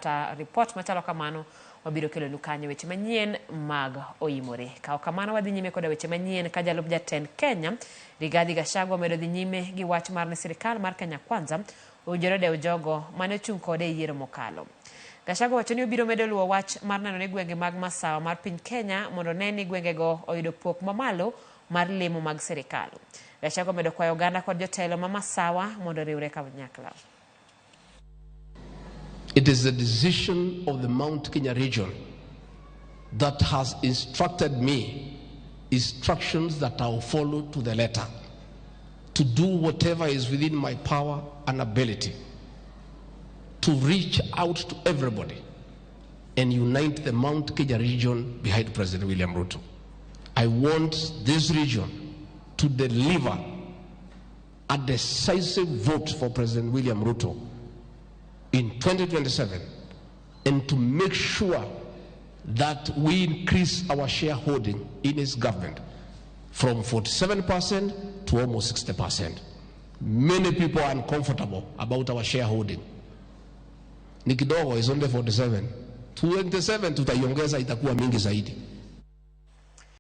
ta report machalo kamano wabiro kelo nukanye weche manyien mag oimore. Kao kamano wadhi nyime koda weche manyien ka Jalup jatend Kenya Rigathi Gachagua medo dhi nyime gi wach mar ni sirikal mar Kenya Kwanza owinjore dew jogo mane ochung' kode e yiero mokalo. Gachagua wacho ni obiro medo luwo wach mar neno ni gwenge mag masawa mar piny Kenya mondo ne ni gwengego oyudo pok mamalo mar lemo mag sirikal. Gachagua medo kwayo oganda kod jotelo ma masawa mondo riwre kanyakla. It is the decision of the Mount Kenya region that has instructed me instructions that I will follow to the letter, to do whatever is within my power and ability to reach out to everybody and unite the Mount Kenya region behind President William Ruto. I want this region to deliver a decisive vote for President William Ruto in 2027 and to make sure that we increase our shareholding in his government from 47% to almost 60%. Many people are uncomfortable about our shareholding. Nikidogo is only 47. 27 tutaiongeza itakuwa mingi zaidi.